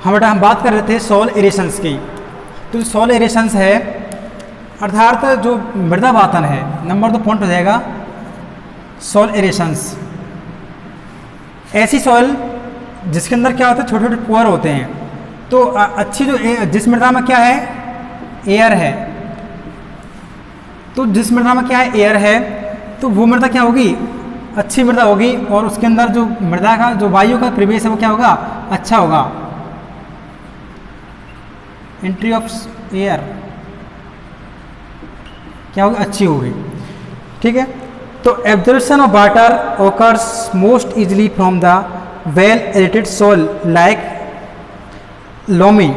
हम बात कर रहे थे सॉइल एरेशंस की। तो सॉइल एरेशंस है अर्थात जो मृदा वातन है, नंबर 2 पॉइंट हो जाएगा सॉइल एरेशंस। ऐसी सॉइल जिसके अंदर क्या होता है, छोटे छोटे पोर होते हैं। तो अच्छी जो जिस मृदा में क्या है, एयर है, तो जिस मृदा में क्या है, एयर है, तो वो मृदा क्या होगी, अच्छी मृदा होगी। और उसके अंदर जो मृदा का जो वायु का प्रवेश है वो क्या होगा, अच्छा होगा, एंट्री ऑफ एयर क्या होगी, अच्छी होगी। ठीक है। तो absorption of water occurs most easily from the well aerated सोil लाइक लोमी।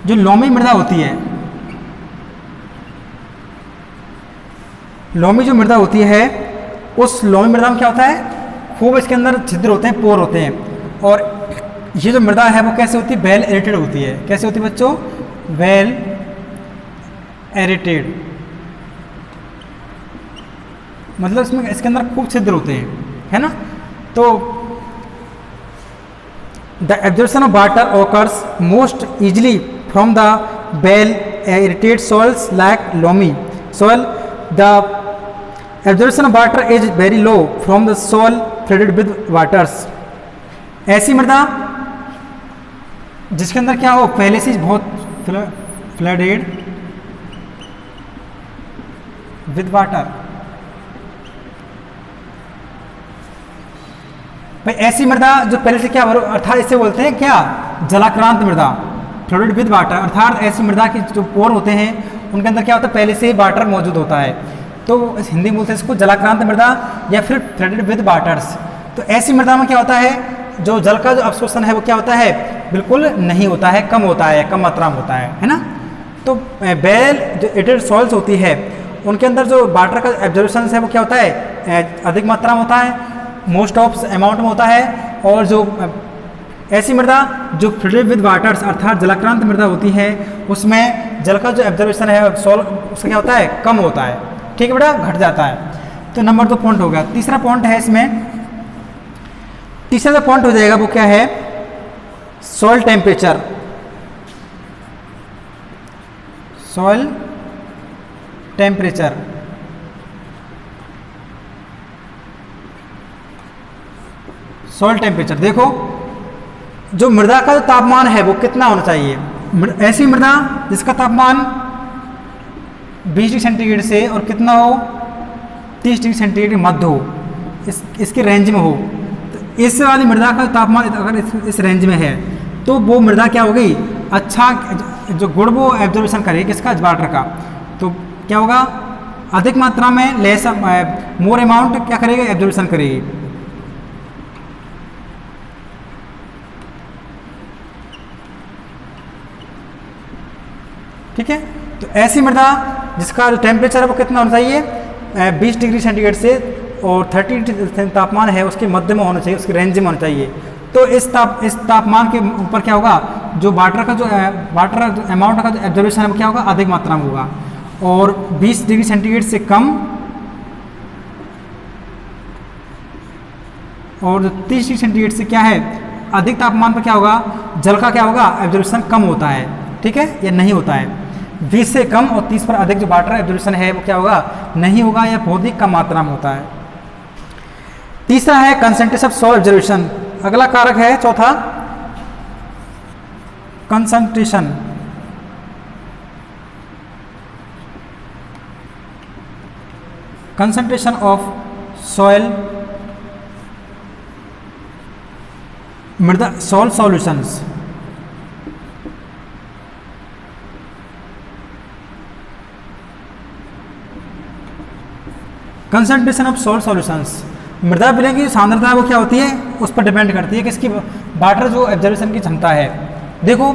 जो लोमी मृदा होती है, लोमी जो मृदा होती है, उस लोमी मृदा में क्या होता है, खूब इसके अंदर छिद्र होते हैं, पोर होते हैं। और ये जो मृदा है वो कैसे होती है, वेल एरेटेड होती है। कैसे होती है बच्चों, वेल एरेटेड, मतलब इसमें इसके अंदर खूब छिद्र होते हैं, है ना। तो the absorption of water occurs most easily from the well aerated soils like loamy soil. The absorption of water is very low from the soil flooded with waters. ऐसी मृदा जिसके अंदर क्या हो, पहले से बहुत फ्लडेड विद वाटर। भाई ऐसी मृदा जो पहले से क्या, अर्थात इसे बोलते हैं क्या, जलाक्रांत मृदा, फ्लडेड विद वाटर। अर्थात ऐसी मृदा के जो पोर होते हैं उनके अंदर क्या होता है, पहले से ही वाटर मौजूद होता है। तो हिंदी में बोलते हैं इसको जलाक्रांत मृदा या फिर फ्लडेड विद वाटर्स। तो ऐसी मृदा में क्या होता है, जो जल का जो अवशोषण है वो क्या होता है, बिल्कुल नहीं होता है, कम होता है, कम मात्रा में होता है ना। तो वेल जो एरेटेड सॉइल्स होती है उनके अंदर जो वाटर का एब्जॉर्प्शन है वो क्या होता है, अधिक मात्रा में होता है, मोस्ट ऑफ अमाउंट में होता है। और जो ऐसी मृदा जो फ्लडेड विद वाटर्स अर्थात जलाक्रांत मृदा होती है, उसमें जल का जो एब्जॉर्प्शन है सॉल उसका क्या होता है, कम होता है। ठीक है बेटा, घट जाता है। तो नंबर 2 पॉइंट हो गया। तीसरा पॉइंट है इसमें, तीसरा जो पॉइंट हो जाएगा वो क्या है, soil temperature. Soil temperature, soil temperature देखो, जो मृदा का जो तापमान है वो कितना होना चाहिए। ऐसी मृदा जिसका तापमान 20 डिग्री सेंटीग्रेड से और कितना हो, 30 डिग्री सेंटीग्रेड के मध्य हो, इसके रेंज में हो। तो इस वाली मृदा का तापमान अगर इस रेंज में है तो वो मृदा क्या होगी, अच्छा जो गुण वो एब्जॉर्प्शन करेगी किसका, वाटर का। तो क्या होगा, अधिक मात्रा में लेस मोर अमाउंट क्या करेगी, एब्जॉर्प्शन करेगी। ठीक है। तो ऐसी मृदा जिसका जो टेम्परेचर है वो कितना होना चाहिए, 20 डिग्री सेंटीग्रेड से और 30 तापमान है उसके मध्य में होना चाहिए, उसके रेंज में होना चाहिए। तो इस तापमान के ऊपर क्या होगा, जो वाटर का जो अमाउंट का जो एब्जॉर्प्शन है वो क्या होगा, अधिक मात्रा में होगा। और 20 डिग्री सेंटीग्रेड से कम और 30 डिग्री सेंटीग्रेड से क्या है, अधिक तापमान पर क्या होगा, जल का क्या होगा, एब्जॉर्प्शन कम होता है। ठीक है, या नहीं होता है। 20 से कम और 30 पर अधिक जो वाटर एब्जॉर्प्शन है वो क्या होगा, नहीं होगा या बहुत ही कम मात्रा में होता है। तीसरा है कंसंट्रेशन ऑफ सॉइल एब्जॉर्प्शन। अगला कारक है चौथा, कंसंट्रेशन। कंसंट्रेशन ऑफ सॉइल मृदा soil solutions. Concentration of soil solutions, मृदा विलयन की सांद्रता है वो क्या होती है, उस पर डिपेंड करती है कि इसकी वाटर जो एब्जॉर्प्शन की क्षमता है। देखो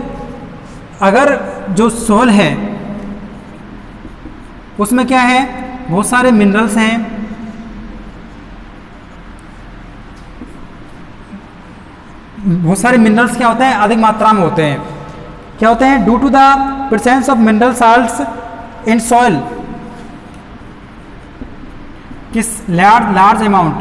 अगर जो सॉइल है उसमें क्या है, बहुत सारे मिनरल्स हैं, बहुत सारे मिनरल्स क्या होते हैं, अधिक मात्रा में होते हैं। क्या होते हैं, due to the presence of mineral salts in soil, किस लार्ज अमाउंट,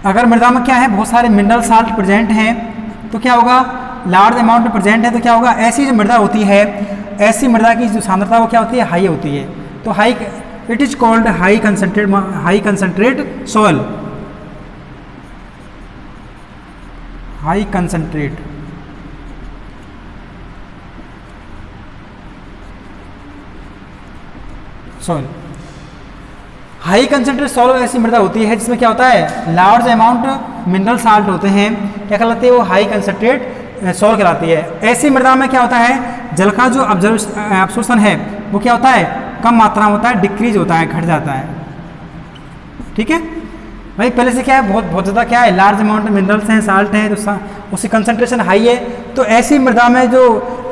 अगर मृदा में क्या है, बहुत सारे मिनरल साल्ट प्रेजेंट हैं, तो क्या होगा, लार्ज अमाउंट में प्रेजेंट है, तो क्या होगा, ऐसी जो मृदा होती है, ऐसी मृदा की जो सांद्रता वो क्या होती है, हाई होती है। तो high, it is called high concentrate soil, high concentrate soil. High concentrate soil ऐसी मृदा होती है जिसमें क्या होता है, लार्ज अमाउंट मिनरल साल्ट होते हैं, क्या कहलाती है, वो हाई कंसंट्रेट सॉइल कहलाती है। ऐसी मृदा में क्या होता है, जल का जो अब्जॉर्प्शन है वो क्या होता है, कम मात्रा में होता है, डिक्रीज होता है, घट जाता है। ठीक है भाई, पहले से क्या है, बहुत ज़्यादा क्या है, लार्ज अमाउंट मिनरल्स हैं, साल्ट हैं, तो उसकी कंसंट्रेशन हाई है, तो ऐसी मृदा में जो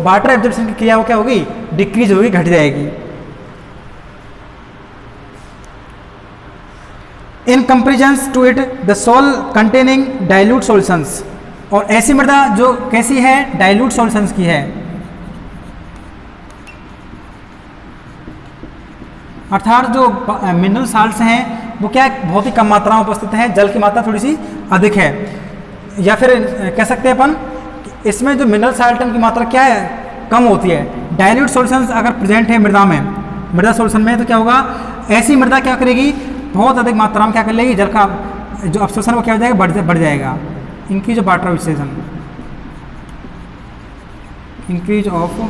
वाटर एब्जॉर्प्शन की क्रिया वो क्या होगी, डिक्रीज होगी, घट जाएगी। In comparison to it the soil containing dilute solutions, और ऐसी मृदा जो कैसी है, डाइल्यूट सॉल्यूशंस की है, अर्थात जो मिनरल साल्ट्स हैं वो क्या बहुत ही कम मात्रा में उपस्थित हैं, जल की मात्रा थोड़ी सी अधिक है, या फिर कह सकते हैं अपन इसमें जो मिनरल साल्ट की मात्रा क्या है, कम होती है। डाइल्यूट सॉल्यूशंस अगर प्रेजेंट है मृदा में, मृदा सॉल्यूशन में, तो क्या होगा, ऐसी मृदा क्या करेगी, बहुत अधिक मात्रा में क्या कर लेगी, जल का जो अब्सॉर्प्शन वो क्या हो जाएगा, बढ़ जाएगा। Increase of water absorption, increase of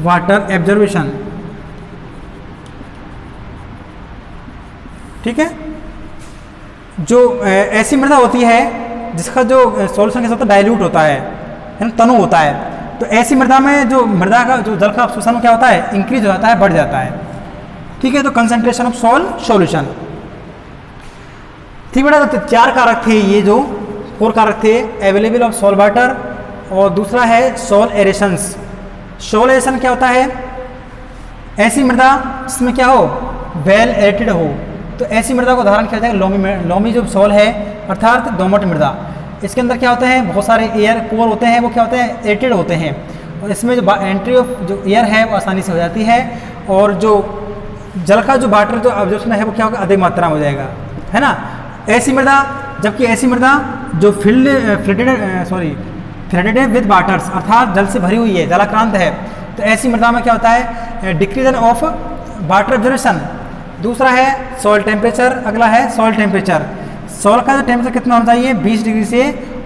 water absorption, ठीक है। जो ऐसी मृदा होती है जिसका जो सॉल्यूशन के साथ डाइल्यूट होता है ना, तनु होता है, तो ऐसी मृदा में जो मृदा का जो जल का अब्सॉर्प्शन क्या होता है, इंक्रीज हो जाता है, बढ़ जाता है। ठीक है, तो कंसंट्रेशन ऑफ सॉल्यूशन। ठीक बेटा, तो 4 कारक थे ये, जो 4 कारक थे, अवेलेबल ऑफ सॉल्ट वाटर, और दूसरा है सॉइल एरेशंस। सॉइल एरेशन क्या होता है, ऐसी मृदा जिसमें क्या हो, वेल एरेटेड हो, तो ऐसी मृदा को उदाहरण किया जाएगा लोमी जो सॉइल है, अर्थात दोमट मृदा। इसके अंदर क्या होते हैं, बहुत सारे एयर कोर होते हैं, वो क्या होते हैं, एरेटेड होते हैं, और इसमें जो एंट्री ऑफ जो एयर है वो आसानी से हो जाती है, और जो जल का जो वाटर जो अब्जॉर्प्शन है वो क्या होगा, अधिक मात्रा में हो जाएगा, है ना। ऐसी मृदा, जबकि ऐसी मृदा जो फ्लडेड विद वाटर्स, अर्थात जल से भरी हुई है, जलाक्रांत है, तो ऐसी मृदा में क्या होता है, डिक्रीजन ऑफ वाटर एब्जॉर्प्शन। दूसरा है सॉइल टेम्परेचर, अगला है सॉइल टेम्परेचर। सॉइल का जो टेम्परेचर कितना होना चाहिए, 20 डिग्री से,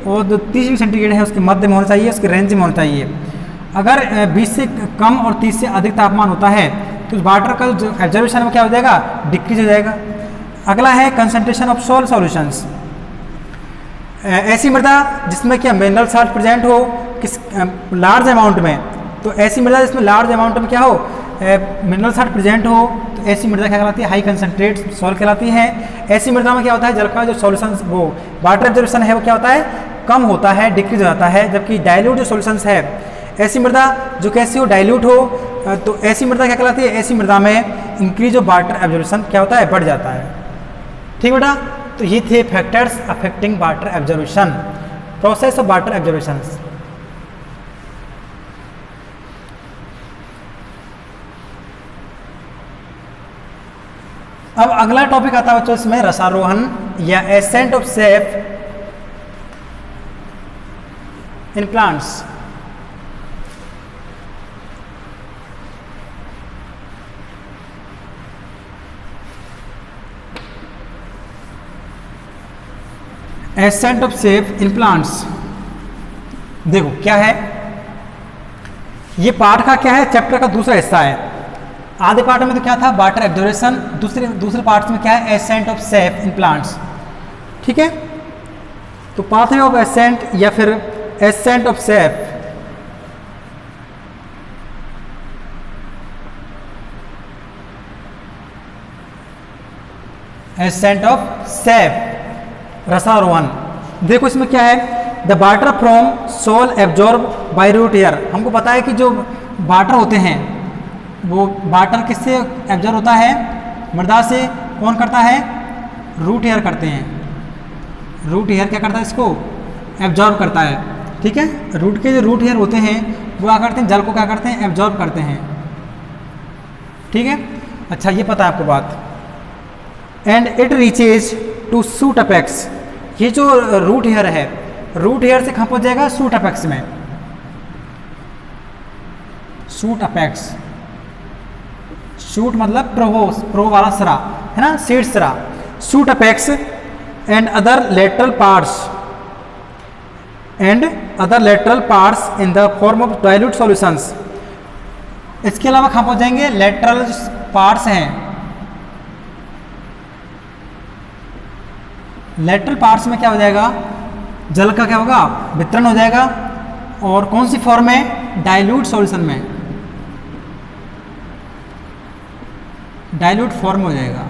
और जो 30 डिग्री सेंटीग्रेड है उसके मध्य में होना चाहिए, उसके रेंज में होना चाहिए। अगर 20 से कम और 30 से अधिक तापमान होता है तो वाटर का जो एब्जॉर्प्शन है वो क्या हो जाएगा, डिक्रीज हो जाएगा। अगला है कंसंट्रेशन ऑफ सॉइल सॉल्यूशंस। ऐसी मृदा जिसमें क्या मिनरल साल्ट प्रेजेंट हो, किस लार्ज अमाउंट में, तो ऐसी मृदा जिसमें लार्ज अमाउंट में क्या हो, मिनरल साल्ट प्रेजेंट हो, तो ऐसी मृदा क्या कहलाती है, हाई कंसंट्रेट सॉइल कहलाती है। ऐसी मृदा में क्या होता है, जल का जो सॉल्यूशन वो वाटर एब्जॉर्प्शन है वो क्या होता है, कम होता है, डिक्रीज हो जाता है। जबकि डाइल्यूट जो सॉल्यूशंस है, ऐसी मृदा जो कैसी हो, डाइल्यूट हो, तो ऐसी मृदा क्या कहलाती है, ऐसी मृदा में इंक्रीज ऑफ वाटर एब्जॉर्प्शन क्या होता है, बढ़ जाता है। ठीक बेटा, तो ये थे factors affecting water absorption, process of water absorption. अब अगला टॉपिक आता है बच्चों इसमें रसारोहण या accent of sap in plants. Accent of sap in plants, देखो क्या है, ये पार्ट का क्या है, चैप्टर का दूसरा हिस्सा है। आधे पार्ट में तो क्या था, वाटर एब्जॉर्प्शन, दूसरे पार्ट में क्या है, ascent of sap in plants. ठीक है, तो पाथवे ऑफ एसेंट या फिर ascent of sap, ascent of sap रसारोहण। देखो इसमें क्या है, the water from soil absorb by root hair. हमको पता है कि जो वाटर होते हैं वो वाटर किससे एब्जॉर्ब होता है, मृदा से। कौन करता है, रूट एयर करते हैं। रूट एयर क्या करता है, इसको एब्जॉर्ब करता है। ठीक है, रूट के जो रूट एयर होते हैं वो क्या करते हैं, जल को क्या करते हैं, एब्जॉर्ब करते हैं। ठीक है, अच्छा ये पता है आपको बात। And it reaches to shoot apex. ये जो रूट हेयर है, रूट हेयर से कहाँ पहुँच जाएगा? सूट अपेक्स में। सूट अपेक्स, शूट मतलब प्रो वाला सरा है ना, सीड सरा। Shoot apex and other lateral parts in the form of dilute solutions. इसके अलावा कहाँ पहुँच जाएंगे? लेटरल पार्ट्स हैं, लेटरल पार्ट्स में क्या हो जाएगा? जल का क्या होगा? वितरण हो जाएगा। और कौन सी फॉर्म में? डाइल्यूट सॉल्यूशन में, डाइल्यूट फॉर्म हो जाएगा।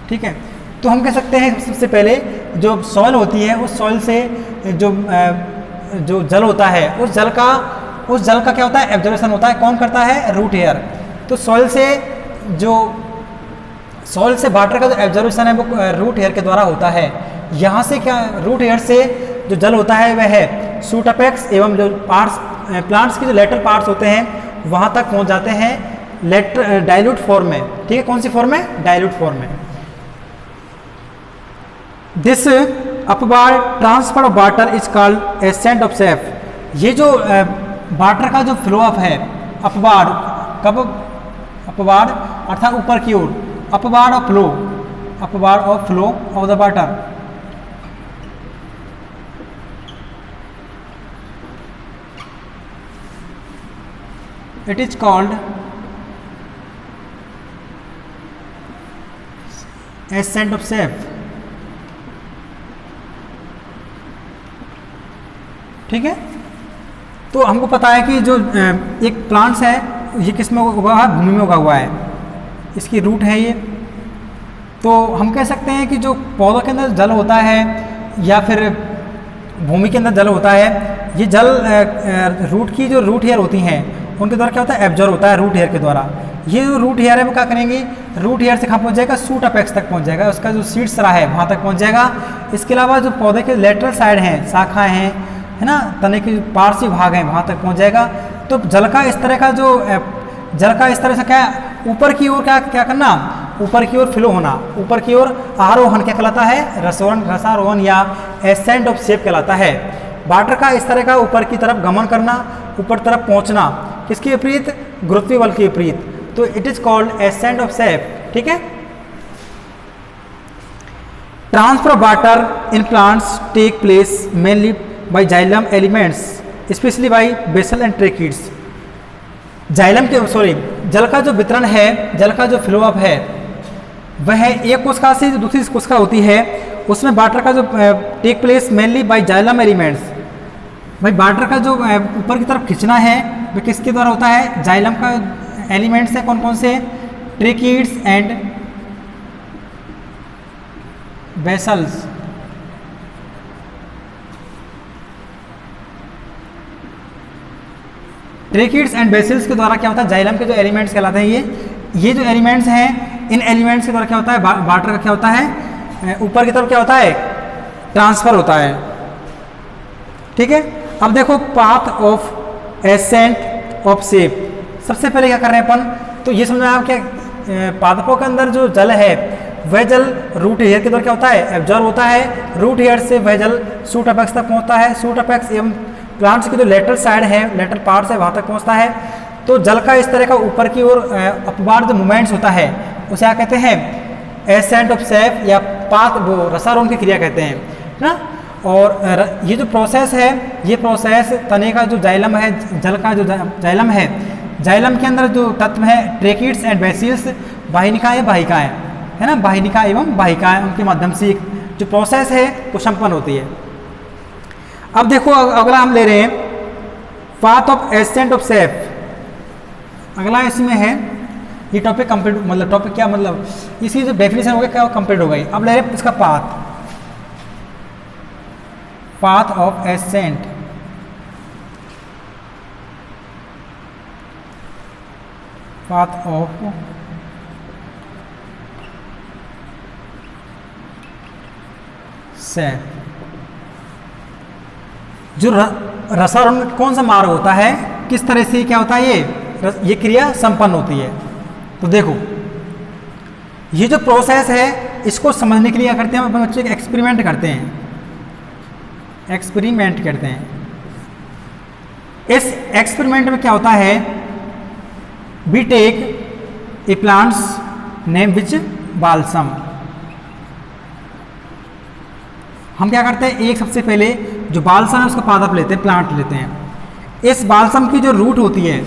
ठीक है, तो हम कह सकते हैं सबसे पहले जो सॉइल होती है, उस सॉइल से जो जल होता है, उस जल का क्या होता है? एब्जॉर्प्शन होता है। कौन करता है? Root hair. तो सॉइल से वाटर का जो एब्जॉर्प्शन है वो रूट हेयर के द्वारा होता है। यहाँ से क्या, रूट हेयर से जो जल होता है वह है शूट अपेक्स, एवं जो प्लांट्स के जो लेटरल पार्ट्स होते हैं वहाँ तक पहुँच जाते हैं डाइल्यूट फॉर्म में। ठीक है, कौन सी फॉर्म में? डाइल्यूट फॉर्म में। This upward transfer of water is called ascent of sap. ये जो वाटर का जो फ्लो अप है, अपवार्ड, कब? अपवार्ड अर्थात ऊपर की ओर, upward of flow of the water. It is called ascent of sap. ठीक है, तो हमको पता है कि जो एक प्लांट्स है ये किस में उगा हुआ है? भूमि में उगा हुआ है, इसकी रूट है ये। तो हम कह सकते हैं कि जो पौधों के अंदर जल होता है या फिर भूमि के अंदर जल होता है, ये जल रूट की जो रूट हेयर होती हैं उनके द्वारा क्या होता है? एब्जॉर्ब होता है रूट हेयर के द्वारा। ये जो रूट हेयर है वो क्या करेंगे? रूट हेयर से कहाँ पहुँच जाएगा? सूट अपेक्स तक पहुँच जाएगा, उसका जो सीड सरा है वहाँ तक पहुँच जाएगा। इसके अलावा जो पौधे के लेटरल साइड हैं, शाखाएँ हैं, है ना, तने के पार्श्वी भाग हैं, वहाँ तक पहुँच जाएगा। तो जल का इस तरह से क्या ऊपर की ओर क्या करना? ऊपर की ओर फ्लो होना, ऊपर की ओर आरोहण क्या कहलाता है? रसारोहण या एसेंट ऑफ सेफ कहलाता है। वाटर का इस तरह का ऊपर की तरफ गमन करना, ऊपर तरफ पहुँचना, किसके विपरीत? गुरुत्वीय बल के विपरीत। तो it is called ascent of sap. ठीक है, transfer of water in plants take place mainly by xylem elements, specially by बेसल एंड ट्रेकिड्स। जल का जो वितरण है, जल का जो फ्लो अप है, वह एक कोशिका से दूसरी कोशिका होती है, उसमें वाटर का जो take place mainly by xylem elements. भाई वाटर का जो ऊपर की तरफ खींचना है वह किसके द्वारा होता है? जाइलम का एलिमेंट्स है। कौन कौन से? Tracheids and vessels. Tracheids and vessels के द्वारा क्या होता है? जाइलम के जो एलिमेंट्स कहलाते हैं, ये जो एलिमेंट्स हैं, इन एलिमेंट्स के द्वारा क्या होता है? वाटर का क्या होता है? ऊपर की तरफ क्या होता है? ट्रांसफर होता है। ठीक है, अब देखो path of ascent of safe. सबसे पहले क्या कर रहे हैं अपन? तो ये समझना आप क्या, पादपों के अंदर जो जल है वह जल रूट हेयर के द्वारा क्या होता है? एब्जॉर्ब होता है। रूट हेयर से वह जल सूट अपेक्स तक पहुँचता है। सूट अपेक्स एवं प्लांट्स की जो लेटरल साइड है, लेटरल पार्ट्स है, वहाँ तक पहुँचता है। तो जल का इस तरह का ऊपर की ओर अपवार्ड जो मूवमेंट्स होता है उसे क्या कहते हैं? एसेंट ऑफ सेफ या पाथ, वो रसारोहण की क्रिया कहते हैं ना। और ये जो प्रोसेस है, ये प्रोसेस तने का जो जाइलम है, जल का जो जाइलम है, जाइलम के अंदर जो तत्व है ट्रेकिड्स एंड बेसिल्स, वाहिनिकाएँ वाहिकाएँ है ना, वाहिनिका एवं वाहिकाएँ, उनके माध्यम से जो प्रोसेस है वो संपन्न होती है। अब देखो अगला हम ले रहे हैं path of ascent of safe. अगला इसमें है, ये टॉपिक कंप्लीट, मतलब टॉपिक क्या, मतलब इसकी जो डेफिनेशन हो गई क्या कंप्लीट हो गई। अब ले रहे हैं इसका path of accent. Path of safe. जो रसारोहण कौन सा मार्ग होता है, किस तरह से क्या होता है, ये क्रिया संपन्न होती है। तो देखो ये जो प्रोसेस है इसको समझने के लिए क्या करते हैं, अपने बच्चे एक्सपेरिमेंट करते हैं, एक्सपेरिमेंट करते हैं। इस एक्सपेरिमेंट में क्या होता है, we take a plants name which balsam. हम क्या करते हैं, एक सबसे पहले जो बालसम है उसका पादप लेते हैं, प्लांट लेते हैं। इस बालसम की जो रूट होती है,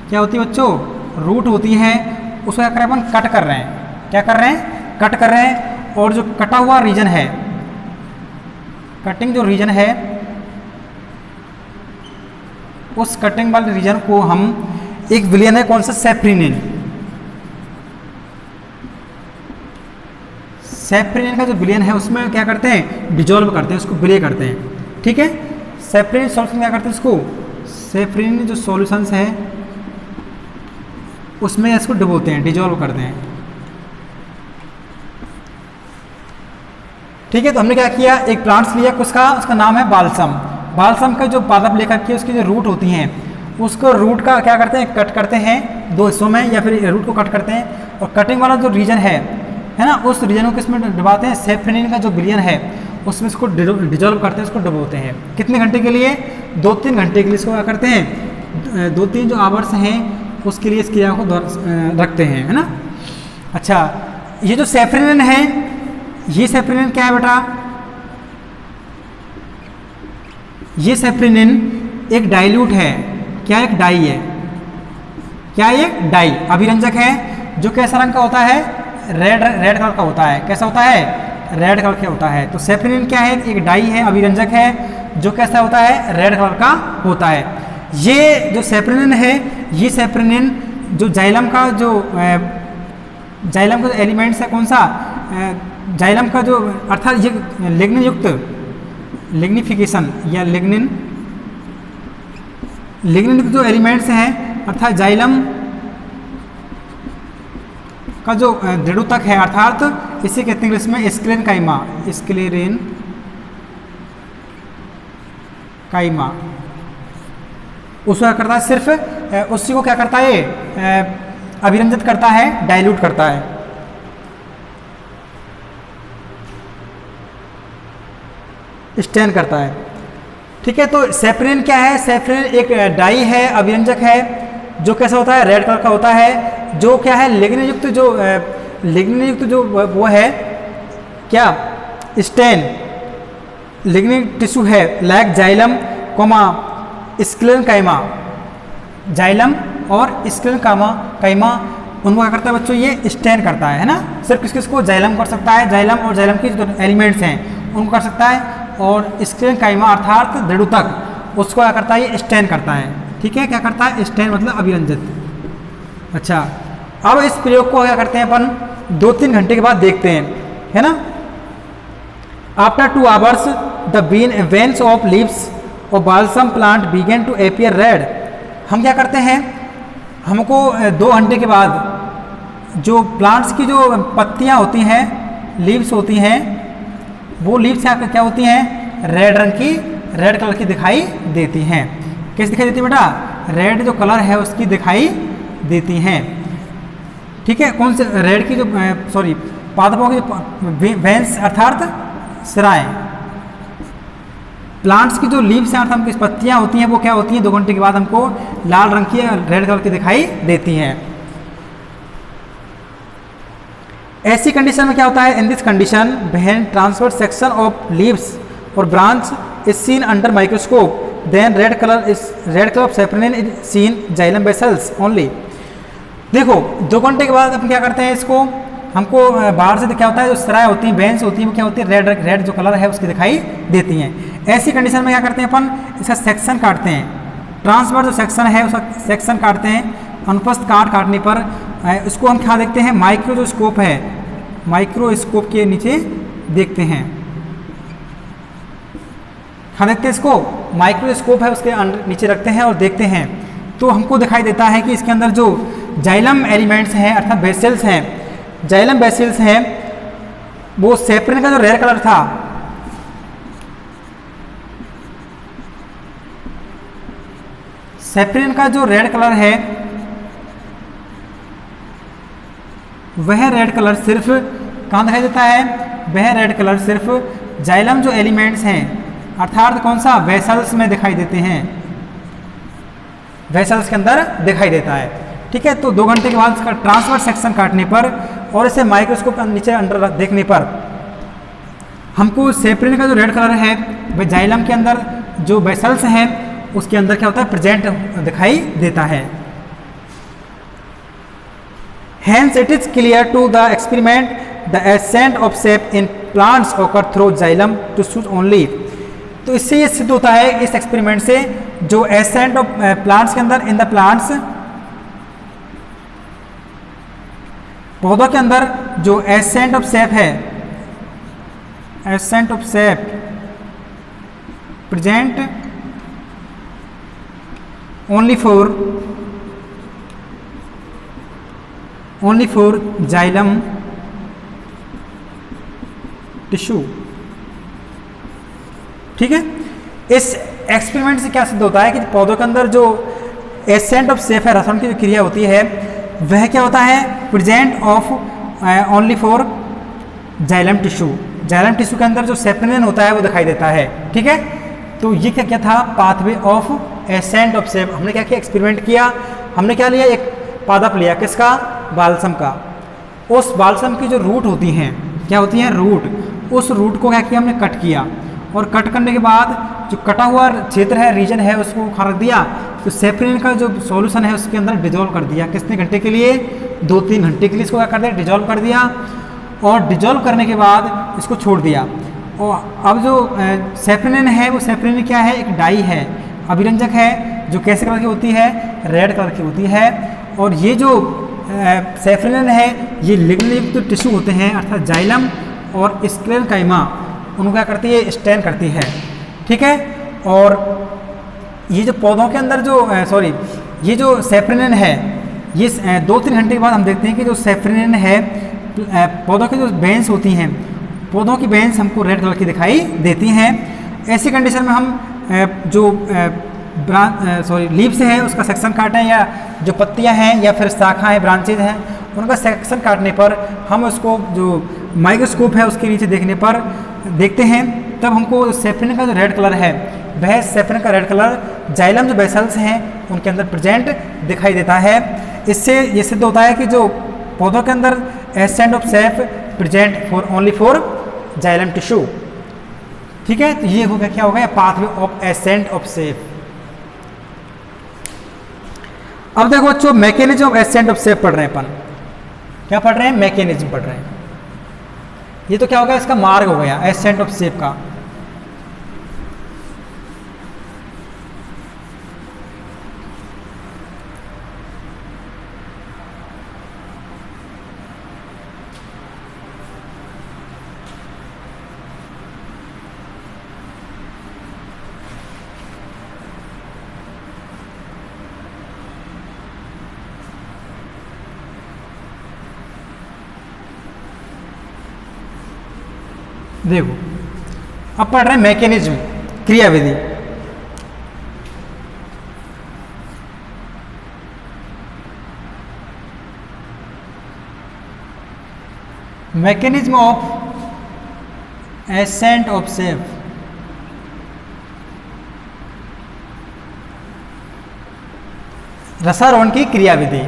क्या होती है बच्चों, रूट होती है, उसको क्या कर रहे हैं अपन, कट कर रहे हैं। क्या कर रहे हैं, कट कर रहे हैं। और जो कटा हुआ रीजन है, कटिंग जो रीजन है, उस कटिंग वाले रीजन को हम, एक विलियन है कौन सा, सेफ्रिनिन। सेफ्रिनिन का जो विलियन है उसमें क्या करते हैं, डिजोल्व करते हैं, उसको विलय करते हैं। ठीक है, सेफ्रिनिन सॉल्यूशन क्या करते हैं, इसको सेफ्रिनिन जो सॉल्यूशंस है उसमें इसको डुबोते हैं, डिजोल्व करते हैं। ठीक है, तो हमने क्या किया, एक प्लांट्स लिया, उसका नाम है बालसम। बालसम का जो पादप लेकर के उसकी जो रूट होती हैं, उसको रूट का क्या करते हैं, कट करते हैं दो हिस्सों में, या फिर रूट को कट करते हैं। और कटिंग वाला जो रीजन है ना, उस रीजन को किसमें डुबाते हैं, सेफ्रिनिन का जो विलियन है उसमें इसको डिजोल्व करते हैं, उसको डुबोते हैं। कितने घंटे के लिए, 2-3 घंटे के लिए इसको क्या करते हैं, 2-3 जो आवर्स हैं उसके लिए इस क्रिया को रखते हैं, है ना। अच्छा, ये जो सेफ्रिनिन है, ये सेफ्रिनिन क्या है बेटा, ये सेफ्रिनिन एक डाइल्यूट है। क्या एक डाई है, क्या एक डाई अभिरंजक है, जो कैसा रंग का होता है, रेड कलर का होता है। कैसा होता है, रेड कलर का होता है। तो सेफ्रिनिन क्या है, एक डाई है, अभिरंजक है, जो कैसा होता है, रेड कलर का होता है। ये जो सेफ्रिनिन है, ये सेफ्रिनिन जो जाइलम का जो एलिमेंट्स है, कौन सा, जाइलम का जो, अर्थात ये लिग्निन युक्त, लिग्निफिकेशन या लिग्निन जो एलिमेंट्स हैं, अर्थात जाइलम का जो दृढ़ोतक है, अर्थात इसे कहते हैं इंग्लिश में स्क्लेरेन काइमा, स्क्लेरेन काइमा। उसको क्या करता है, सिर्फ उसी को क्या करता है, अभिरंजित करता है, डाइल्यूट करता है। स्टेन करता है। ठीक है, तो सेफ्रिनिन क्या है, सेफ्रिनिन एक डाई है, अभिरंजक है, जो कैसा होता है, रेड कलर का होता है, जो क्या है, लिग्निन युक्त जो वो है, क्या, स्टेन लिग्निन टिश्यू है, लाइक जाइलम कोमा स्क्लेरेन काइमा। जाइलम और स्क्लेरेन काइमा उनको क्या करता है बच्चों, ये स्टेन करता है ना। सिर्फ किसको, जाइलम कर सकता है, जाइलम और जाइलम की जो एलिमेंट्स हैं उनको कर सकता है। और स्क्लेरेन काइमा अर्थात दृढ़ोतक, उसको क्या करता है, ये स्टेन करता है। ठीक है, क्या करता है, स्टेन मतलब अभिरंजित। अच्छा, अब इस प्रयोग को क्या करते हैं अपन, 2-3 घंटे के बाद देखते हैं, है ना। After 2 hours the veins of leaves of balsam plant begin to appear red. हम क्या करते हैं, हमको 2 घंटे के बाद जो प्लांट्स की जो पत्तियां होती हैं, लीव्स होती हैं, वो लीव्स क्या होती हैं, रेड कलर की दिखाई देती हैं। कैसे दिखाई देती है बेटा, रेड जो कलर है उसकी दिखाई देती हैं। ठीक है, कौन से रेड की जो पादपों की वेंस अर्थात सिराएं, प्लांट्स की जो लीव्स हैं अर्थात हमकी पत्तियां होती हैं, वो क्या होती हैं, 2 घंटे के बाद हमको लाल रंग की, रेड कलर की दिखाई देती हैं। ऐसी कंडीशन में क्या होता है, in this condition when transverse section of leaves और branch is seen under microscope, then red colour of safranin is seen xylem vessels only. देखो 2 घंटे के बाद अपन क्या करते हैं, इसको हमको बाहर से क्या होता है, जो सिराएं होती हैं, वेंस होती हैं, वो क्या होती है, रेड जो कलर है उसकी दिखाई देती हैं। ऐसी कंडीशन में क्या करते हैं अपन, इसका सेक्शन काटते हैं, ट्रांसवर्स जो सेक्शन है उसका सेक्शन काटते हैं। अनुप्रस्थ काटने पर इसको हम क्या देखते हैं, माइक्रोस्कोप है, माइक्रोस्कोप के नीचे देखते हैं। क्या देखते हैं, इसको माइक्रोस्कोप है उसके नीचे रखते हैं और देखते हैं, तो हमको दिखाई देता है कि इसके अंदर जो जाइलम एलिमेंट्स हैं अर्थात बेसिल्स हैं, जाइलम बेसिल्स हैं, वो सेफ्रिनिन का जो रेड कलर था, सेफ्रिनिन का जो रेड कलर है वह रेड कलर सिर्फ कहाँ दिखाई देता है? वह रेड कलर सिर्फ जाइलम जो एलिमेंट्स हैं अर्थात कौन सा वेसल्स में दिखाई देते हैं, वेसल्स के अंदर दिखाई देता है। ठीक है, तो 2 घंटे के बाद इसका ट्रांसवर्स सेक्शन काटने पर और इसे माइक्रोस्कोप नीचे अंडर देखने पर हमको सेपरिन का जो रेड कलर है वह जाइलम के अंदर जो वेसल्स हैं उसके अंदर क्या होता है? प्रेजेंट दिखाई देता है। Hence it is clear to the experiment the ascent of shape in plants occur through xylem tissues only। तो इससे ये सिद्ध होता है इस एक्सपेरिमेंट से जो ascent of plants के अंदर इन द प्लांट्स पौधों के अंदर जो ascent of shape है, ascent of shape present only for xylem tissue. ठीक है, इस एक्सपेरिमेंट से क्या सिद्ध होता है कि पौधों के अंदर जो एसेंट ऑफ सेफ है, रसायन की जो क्रिया होती है वह क्या होता है? Present of only for xylem tissue. Xylem tissue के अंदर जो सेपरिन होता है वो दिखाई देता है। ठीक है, तो ये क्या था? Pathway of ascent of safe. हमने क्या किया? एक्सपेरिमेंट किया। हमने क्या लिया? एक पादप लिया, किसका? बालसम का। उस बालसम की जो रूट होती हैं, क्या होती हैं? रूट। उस रूट को क्या किया? हमने कट किया और कट करने के बाद जो कटा हुआ क्षेत्र है, रीजन है, उसको रख दिया। तो सेफ्रिन का जो सॉल्यूशन है उसके अंदर डिजोल्व कर दिया। कितने घंटे के लिए? 2-3 घंटे के लिए इसको क्या कर दिया? डिजोल्व कर दिया। और डिजोल्व करने के बाद इसको छोड़ दिया। और अब जो सेफ्रिन है वो सेफ्रिन क्या है? एक डाई है, अभिरंजक है, जो कैसे कलर की होती है? रेड कलर की होती है। और ये जो सेफ्रिन है ये लिग्निन टिश्यू होते हैं अर्थात जाइलम और स्क्लेरेंकाइमा, उनको क्या करती है? स्टेन करती है। ठीक है, और ये जो पौधों के अंदर जो ये जो सेफ्रिन है ये 2-3 घंटे के बाद हम देखते हैं कि जो सेफ्रिन है पौधों की जो बेंस होती हैं, पौधों की बेंस हमको रेड कलर की दिखाई देती हैं। ऐसी कंडीशन में हम जो लीव्स है उसका सेक्शन काटें या जो पत्तियां हैं या फिर शाखाएं, ब्रांचेज हैं, उनका सेक्शन काटने पर हम उसको जो माइक्रोस्कोप है उसके नीचे देखने पर देखते हैं, तब हमको सेफ्रिन का जो रेड कलर है वह सेफ्रिन का रेड कलर जाइलम जो वेसल्स हैं उनके अंदर प्रेजेंट दिखाई देता है। इससे ये सिद्ध होता है कि जो पौधों के अंदर accent of safe present only for xylem tissue. ठीक है, तो ये हो गया, क्या हो गया? Pathway of ascent of safe. अब देखो बच्चों, mechanism of ascent of safe पढ़ रहे हैं अपन। क्या पढ़ रहे हैं? मैकेनिज्म पढ़ रहे हैं। ये तो क्या होगा? इसका मार्ग हो गया एसेंट ऑफ सेफ का। देखो, अब पढ़ रहे हैं मैकेनिज्म, क्रियाविधि। Mechanism of ascent of sap. रसारोहण की क्रियाविधि,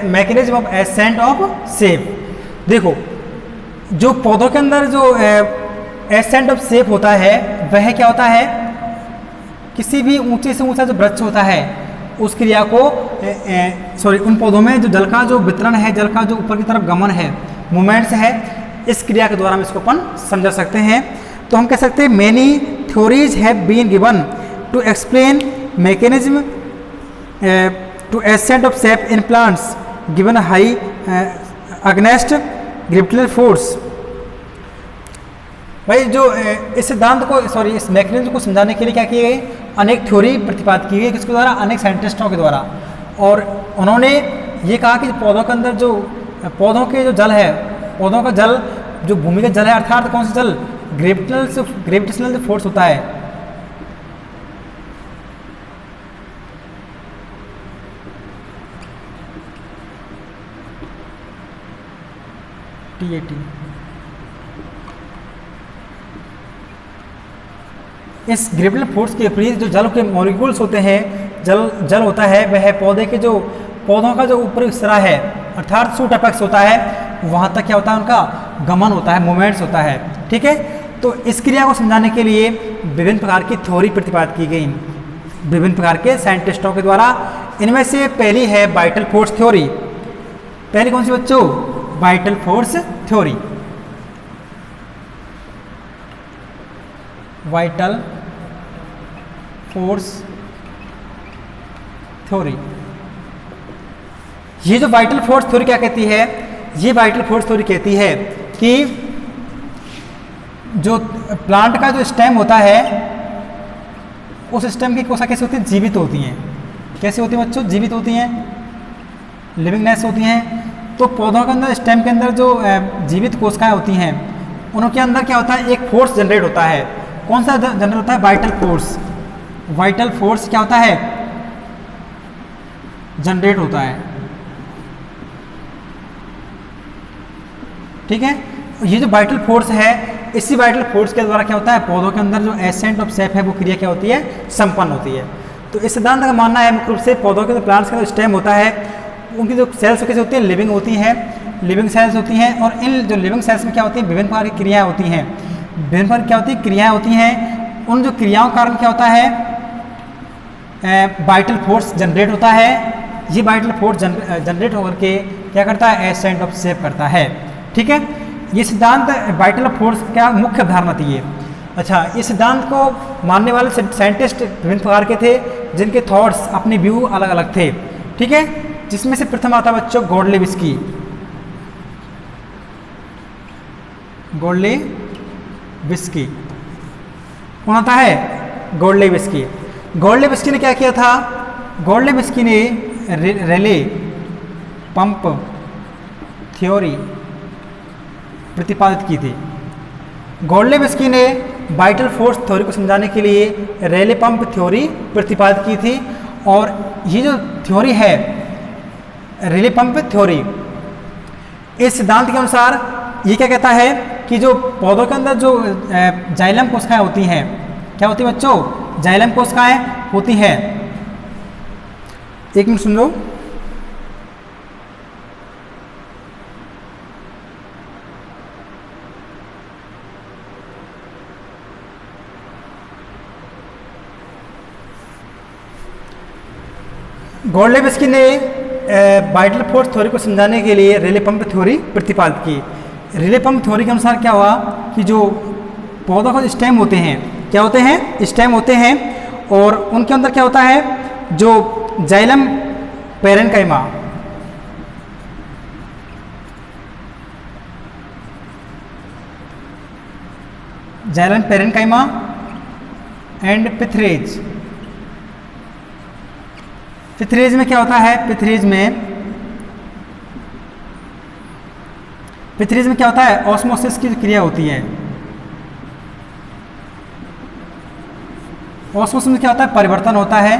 mechanism of ascent of sap. देखो, जो पौधों के अंदर जो एसेंट ऑफ सेफ होता है वह क्या होता है? किसी भी ऊंचे से ऊंचा जो वृक्ष होता है उस क्रिया को उन पौधों में जो जल का जो वितरण है, जल का जो ऊपर की तरफ गमन है, मूवमेंट्स है, इस क्रिया के द्वारा हम इसको अपन समझा सकते हैं। तो हम कह सकते हैं many theories have been given to explain mechanism to ascent of sap in plants given high against gravitational force. भाई जो इस सिद्धांत को इस मैकेनिज्म को समझाने के लिए क्या किए गए? अनेक थ्योरी प्रतिपादित की गई, किसके द्वारा? अनेक साइंटिस्टों के द्वारा। और उन्होंने ये कहा कि पौधों के अंदर जो पौधों के जो जल है, पौधों का जल जो भूमिगत जल है अर्थात कौन सा जल? ग्रेविटेशनल जो फोर्स होता है, TAT इस ग्रेविटेशनल फोर्स के विपरीत जो जल के मॉलिक्यूल्स होते हैं, जल होता है, वह पौधों का जो ऊपरी सिरा है अर्थात शूट अपेक्स होता है, वहाँ तक क्या होता है उनका गमन होता है, मूवमेंट्स होता है। ठीक है, तो इस क्रिया को समझाने के लिए विभिन्न प्रकार की थ्योरी प्रतिपादित की गई विभिन्न प्रकार के साइंटिस्टों के द्वारा। इनमें से पहली है वाइटल फोर्स थ्योरी। पहली कौन सी बच्चों? Vital force theory. Vital force theory. ये जो वाइटल फोर्स थ्योरी क्या कहती है? ये वाइटल फोर्स थ्योरी कहती है कि जो प्लांट का जो स्टेम होता है, उस स्टेम की कोशिका कैसे होती है? जीवित होती हैं। कैसे होती है बच्चों? जीवित होती हैं, लिविंगनेस होती हैं। तो पौधों के अंदर स्टेम के अंदर जो जीवित कोशिकाएं होती हैं, उनके अंदर क्या होता है? एक फोर्स जनरेट होता है। कौन सा जनरेट होता है? Vital force. वाइटल फोर्स क्या होता है? जनरेट होता है। ठीक है, ये जो वाइटल फोर्स है, इसी वाइटल फोर्स के द्वारा क्या होता है? पौधों के अंदर जो एसेंट ऑफ सेफ है, वो क्रिया क्या होती है? संपन्न होती है। तो इस सिद्धांत का मानना है मुख्य रूप से पौधों के जो प्लांट्स का जो स्टेम होता है, उनकी जो सेल्स कैसे होती है? लिविंग होती हैं, लिविंग सेल्स होती हैं। और इन जो लिविंग सेल्स में क्या होती है? विभिन्न प्रकार की क्रियाएं होती हैं। विभिन्न प्रकार क्या होती है? क्रियाएं होती हैं। उन जो क्रियाओं के कारण क्या होता है? वाइटल फोर्स जनरेट होता है। ये वाइटल फोर्स जनरेट होकर के क्या करता है? एसेंट ऑफ सेफ करता है। ठीक है, ये सिद्धांत वाइटल फोर्स का मुख्य अवधारणा थी ये। अच्छा, इस सिद्धांत को मानने वाले साइंटिस्ट विभिन्न प्रकार के थे, जिनके थॉट्स अपने व्यू अलग अलग थे। ठीक है, जिसमें से प्रथम आता बच्चों गोडलेविस्की। गोडलेविस्की कौन आता है? गोडलेविस्की। गोडलेविस्की ने क्या किया था? गोडलेविस्की ने रेले पंप थ्योरी प्रतिपादित की थी। गोडलेविस्की ने वाइटल फोर्स थ्योरी को समझाने के लिए रेले पंप थ्योरी प्रतिपादित की थी। और ये जो थ्योरी है, रेले पंप थ्योरी, इस सिद्धांत के अनुसार ये क्या कहता है कि जो पौधों के अंदर जो जाइलम कोशिकाएं होती हैं, क्या होती है बच्चों? जाइलम कोशिकाएं होती हैं। एक मिनट सुन लो। गोडलेविस्की ने वाइटल फोर्स थ्योरी को समझाने के लिए रेले पंप थ्योरी प्रतिपादित की। रेले पंप थ्योरी के अनुसार क्या हुआ कि जो पौधों का स्टेम होते हैं, क्या होते हैं? स्टेम होते हैं। और उनके अंदर क्या होता है? जो xylem parenchyma, xylem parenchyma and pith rays. Pith rays में क्या होता है? पिथरेज में क्या होता है? ऑस्मोसिस की क्रिया होती है। ऑस्मोसिस में क्या होता है? परिवर्तन होता है,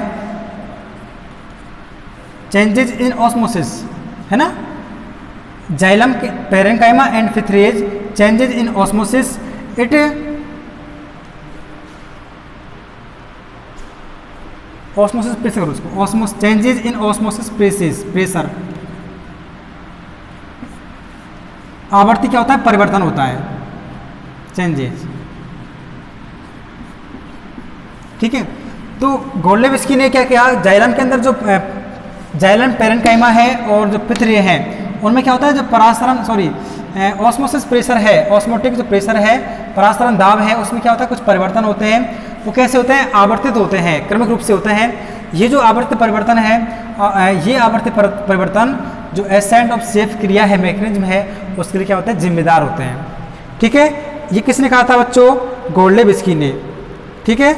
चेंजेज इन ऑस्मोसिस, है ना। Xylem parenchyma and pith rays changes in osmosis. It osmosis pressure, उसको osmosis changes in osmosis pressure. आवर्ती क्या होता है? परिवर्तन होता है, चेंजेज। ठीक है, तो गोडलेविस्की ने क्या किया? जाइलम के अंदर जो जाइलम पैरेन्काइमा है और जो पिथरे हैं, उनमें क्या होता है? जो परासरण ऑस्मोसिस प्रेशर है, ऑस्मोटिक जो प्रेशर है, परासरण दाब है, उसमें क्या होता है? कुछ परिवर्तन होते हैं। वो कैसे होते हैं? आवर्तित होते हैं, क्रमिक रूप से होते हैं। ये जो आवर्तित परिवर्तन है, ये आवर्तित परिवर्तन जो एसेंट ऑफ सेफ क्रिया है, मैकेनिज्म है, उसके लिए क्या होता है? जिम्मेदार होते हैं। ठीक है, ये किसने कहा था बच्चों? गोडलेविस्की ने। ठीक है,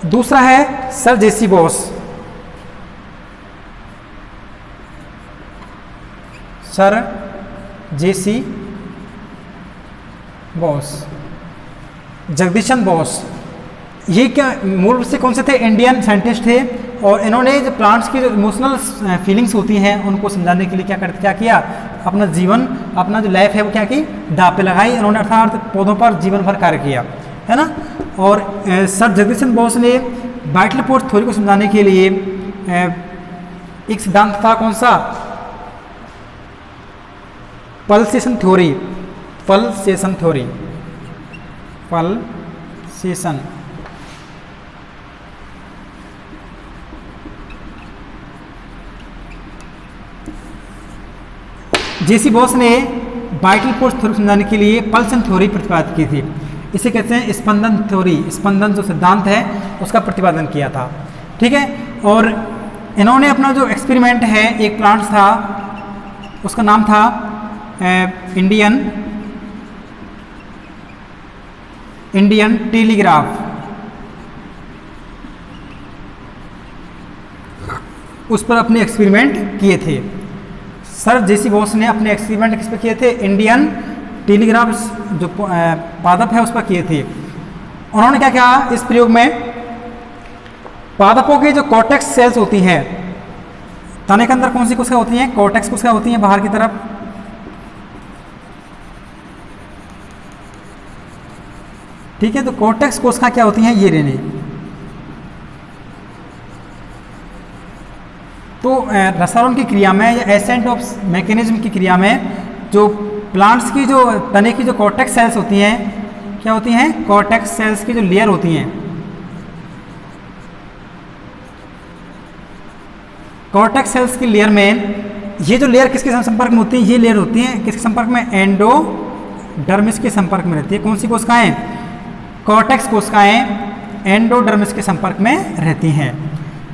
दूसरा है सर जेसी बॉस। सर जेसी बॉस, जगदीशन बॉस। ये क्या मूल रूप से कौन से थे? इंडियन साइंटिस्ट थे। और इन्होंने जो प्लांट्स की जो इमोशनल फीलिंग्स होती हैं, उनको समझाने के लिए क्या किया? अपना जीवन, अपना जो लाइफ है वो क्या की? दांव पे लगाई इन्होंने, अर्थात पौधों पर जीवन भर कार्य किया, है ना। और सर जगदीश चंद्र बोस ने वाइटल फोर्स थ्योरी को समझाने के लिए एक सिद्धांत था, कौन सा? Pulsation theory. Pulsation theory, pulsation. JC Bose ने वाइटल फोर्स थ्योरी समझाने के लिए पल्सन थ्योरी प्रतिपादित की थी। इसे कहते हैं स्पंदन थ्योरी। स्पंदन जो सिद्धांत है उसका प्रतिपादन किया था, ठीक है। और इन्होंने अपना जो एक्सपेरिमेंट है, एक प्लांट था, उसका नाम था इंडियन टेलीग्राफ। उस पर अपने एक्सपेरिमेंट किए थे। सर जेसी बोस ने अपने एक्सपेरिमेंट किस पर किए थे? इंडियन टेलीग्राफ जो पादप है उस पर किए थे। उन्होंने क्या किया इस प्रयोग में? पादपों की जो कॉर्टेक्स सेल्स होती हैं, तने के अंदर कौन सी कोशिका होती हैं? कॉर्टेक्स कोशिका होती हैं बाहर की तरफ। ठीक है, तो कॉर्टेक्स कोशिका क्या होती हैं? ये रहने। तो रसायन की क्रिया में या एसेंट ऑफ मैकेनिज्म की क्रिया में जो प्लांट्स की जो तने की जो कॉर्टेक्स सेल्स होती हैं, क्या होती हैं? कॉर्टेक्स सेल्स की जो लेयर होती हैं, कॉर्टेक्स सेल्स की लेयर में ये जो लेयर किसके संपर्क में होती है? ये लेयर होती है किसके संपर्क में? एंडोडर्मिस के संपर्क में रहती है। कौन सी कोशिकाएं? कॉर्टेक्स कोशिकाएं एंडोडर्मिस के संपर्क में रहती हैं।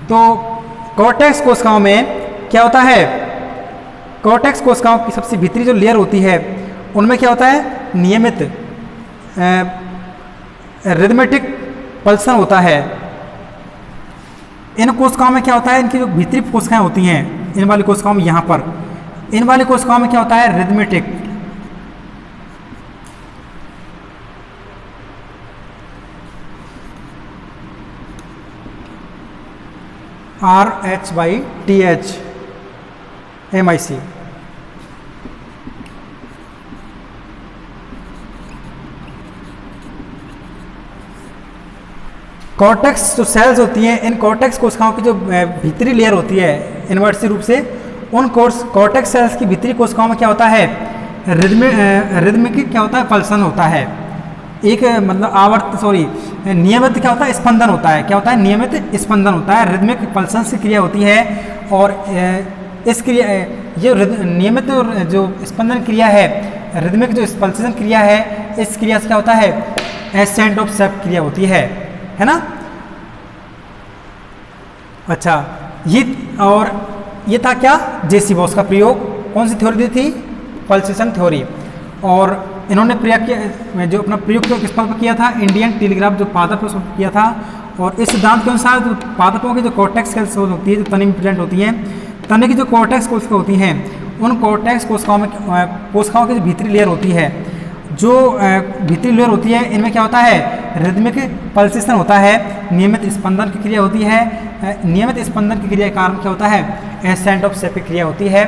तो कॉर्टेक्स कोशिकाओं में क्या होता है? कॉर्टेक्स कोशिकाओं की सबसे भीतरी जो लेयर होती है उनमें क्या होता है? नियमित रिदमेटिक पल्सन होता है। इन कोशिकाओं में क्या होता है? इनकी जो भीतरी कोशिकाएं होती हैं, इन वाली कोशिकाओं में, यहाँ पर इन वाली कोशिकाओं में क्या होता है? रिदमेटिक। RHYTHMIC। कॉर्टेक्स जो सेल्स होती हैं, इन कॉर्टेक्स कोशिकाओं की जो भीतरी लेयर होती है इनवर्सी रूप से, उन कॉर्टेक्स सेल्स की भीतरी कोशिकाओं में क्या होता है? रिदमिक क्या होता है? पल्सन होता है। एक मतलब नियमित क्या होता है? स्पंदन होता है। क्या होता है? नियमित स्पंदन होता है। रिदमिक पल्सन से क्रिया होती है। और इस क्रिया, ये नियमित जो स्पंदन क्रिया है, रिदमिक जो पल्सेशन क्रिया है, इस क्रिया से क्या होता है? एसेंट ऑफ सेप क्रिया होती है ना। अच्छा, ये था क्या? जेसी बोस का प्रयोग। कौन सी थ्योरी दी थी? Pulsation theory. और इन्होंने प्रयोग किया, जो अपना प्रयोग किस पर किया था? इंडियन टेलीग्राफ जो पादप उस पर किया था। और इस सिद्धांत के अनुसार जो पादपों की जो कॉर्टेक्स सेल्स होती है, जो तने में प्रेजेंट होती हैं, तने की जो कॉर्टेक्स कोशिका होती हैं, उन कॉर्टेक्स कोशिकाओं में कोशिकाओं की जो भीतरी लेयर होती है, जो भीतरी लेयर होती है, इनमें क्या होता है? रिदमिक पल्सेशन होता है। नियमित स्पंदन की क्रिया होती है। नियमित स्पंदन की क्रिया के कारण क्या होता है? एसेंट ऑफ सेप की क्रिया होती है।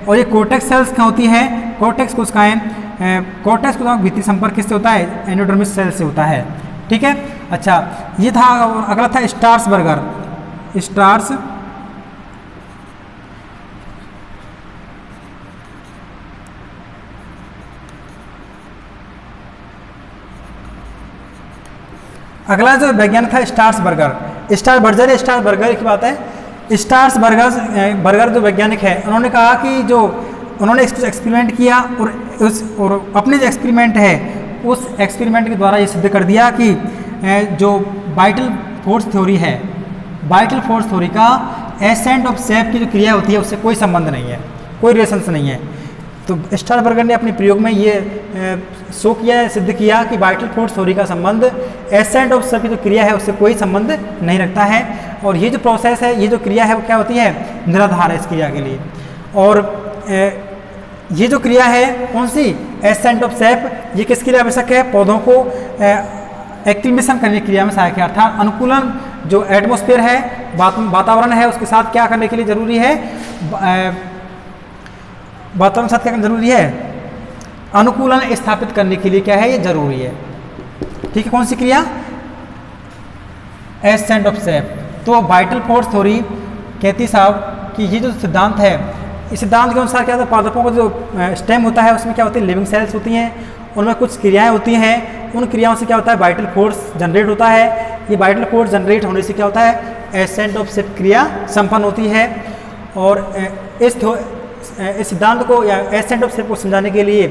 और ये कॉर्टेक्स सेल्स क्या होती है? कॉर्टेक्स कोशिकाएं, कॉर्टेक्स कोशिकाओं का भीतरी संपर्क किससे होता है? एंडोडर्मिस सेल से होता है। ठीक है। अच्छा, ये था। अगला था स्टार्स बर्गर। स्टार्स अगला जो वैज्ञानिक था स्टार्स बर्गर। स्टार बर्गर या स्टार बर्गर की बात है। स्टार्स बर्गर जो वैज्ञानिक है, उन्होंने कहा कि जो उन्होंने एक्सपेरिमेंट किया और अपने जो एक्सपेरिमेंट है उस एक्सपेरिमेंट के द्वारा ये सिद्ध कर दिया कि जो वाइटल फोर्स थ्योरी है, वाइटल फोर्स थ्योरी का एसेंट ऑफ सेप की जो क्रिया होती है उससे कोई संबंध नहीं है, कोई रिलेशंस नहीं है। तो स्टार बर्गर ने अपने प्रयोग में ये शो किया, सिद्ध किया कि वाइटल फोर्स थ्योरी का संबंध एसेंट ऑफ सेप की जो क्रिया है उससे कोई संबंध नहीं रखता है। और ये जो प्रोसेस है, ये जो क्रिया है वो क्या होती है? निराधार है इस क्रिया के लिए। और ये जो क्रिया है कौन सी? एसेंट ऑफ सेप, ये किसके लिए आवश्यक है? पौधों को एक्टिवेशन करने की क्रिया में सहायक है। अर्थात अनुकूलन, जो एटमॉस्फेयर है, वातावरण है, उसके साथ क्या करने के लिए जरूरी है? वातावरण के साथ क्या करना जरूरी है? अनुकूलन स्थापित करने के लिए क्या है? ये जरूरी है। ठीक है। कौन सी क्रिया? Accent of safe. तो वाइटल फोर्स थ्योरी कहती साहब कि ये जो सिद्धांत है, इस सिद्धांत के अनुसार क्या होता है, पादपों का जो स्टेम होता है उसमें क्या होती है, लिविंग सेल्स होती हैं, उनमें कुछ क्रियाएं होती हैं, उन क्रियाओं से क्या होता है, वाइटल फोर्स जनरेट होता है। ये वाइटल फोर्स जनरेट होने से क्या होता है, एसेंट ऑफ सेफ क्रिया संपन्न होती है। और इस सिद्धांत को या एसेंट ऑफ सेफ को समझाने के लिए,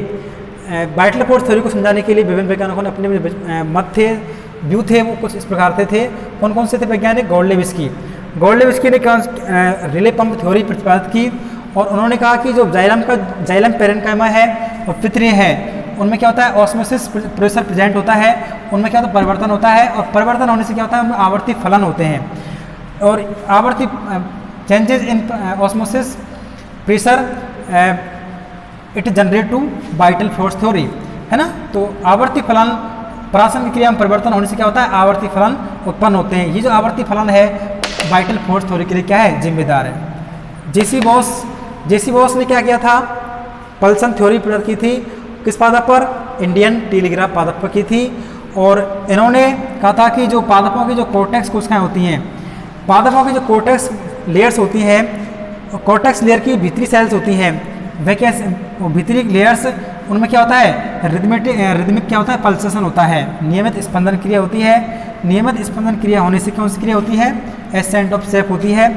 वाइटल फोर्स थ्योरी को समझाने के लिए विभिन्न वैज्ञानिकों ने अपने मत थे, व्यू थे, वो कुछ इस प्रकार से थे। कौन कौन से थे वैज्ञानिक? गॉर्डलेविस्की ने रिले पंप थ्योरी प्रतिपादित की और उन्होंने कहा कि जो जाइलम पेरेन्काइमा है और पितृ है, उनमें क्या होता है, ऑस्मोसिस प्रेशर प्रेजेंट होता है, उनमें क्या होता है, परिवर्तन होता है, और परिवर्तन होने से क्या होता है, उनमें आवर्ती फलन होते हैं। और आवर्ती changes in osmosis pressure it generate to vital force theory, है ना। तो आवर्ती फलन, परासन की क्रिया में परिवर्तन होने से क्या होता है, आवर्ती फलन उत्पन्न होते हैं। ये जो आवर्ती फलन है वाइटल फोर्स थ्योरी के लिए क्या है, जिम्मेदार है। जेसी बॉस ने क्या किया था, पल्सन थ्योरी प्रकट की थी, किस पादप पर, इंडियन टेलीग्राफ पादप पर की थी। और इन्होंने कहा था कि जो पादपों की जो कोर्टेक्स कोशिकाएं होती हैं, पादपों की जो कोर्टेक्स लेयर्स होती हैं, कोर्टेक्स लेयर की भीतरी सेल्स होती हैं, वह क्या, भीतरी लेयर्स, उनमें क्या होता है, रिदमिक क्या होता है, पल्सेशन होता है, नियमित स्पंदन क्रिया होती है। नियमित स्पंदन क्रिया होने से कौन सी क्रिया होती है, एसेंट ऑफ सेफ होती है।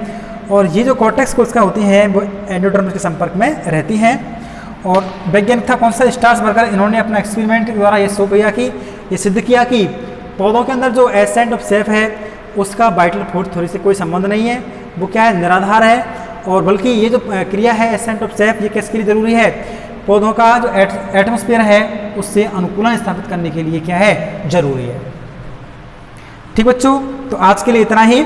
और ये जो कॉर्टेक्स कोशिका होती हैं वो एंडोडर्मिस के संपर्क में रहती हैं। और वैज्ञानिक था कौन सा, स्टार्सबर्गर, इन्होंने अपना एक्सपेरिमेंट के द्वारा ये शो किया कि, ये सिद्ध किया कि पौधों के अंदर जो एसेंट ऑफ सेफ है उसका वाइटल फोर्स थ्योरी से कोई संबंध नहीं है, वो क्या है, निराधार है। और बल्कि ये जो क्रिया है एसेंट ऑफ सेफ, ये किसके लिए जरूरी है, पौधों का जो एटमॉस्फेयर है उससे अनुकूलन स्थापित करने के लिए क्या है, जरूरी है। ठीक बच्चों, तो आज के लिए इतना ही।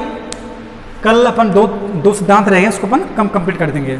कल अपन दो सिद्धांत रह गए, उसको अपन कंप्लीट कर देंगे।